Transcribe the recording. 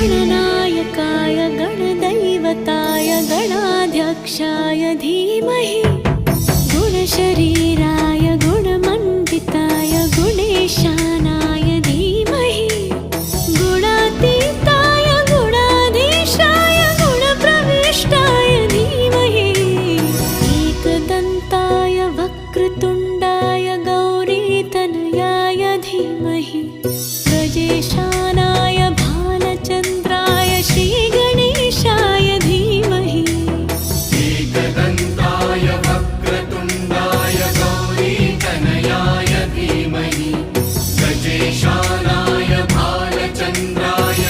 गणनायकाय गणदैवताय गणाध्यक्षाय धीमहि गुणशरीराय गुणमण्डिताय गुणेशानाय धीमहि गुणातीताय गुणाधीशाय गुणप्रविष्टाय धीमहि एकदन्ताय वक्रतुण्डाय गौरीतनयाय धीमहि गजेशानाय भालचन्द्राय श्रीगणेशाय धीमहि एकदन्ताय वक्रतुण्डाय गौरीतनयाय धीमहि गजेशानाय भालचन्द्राय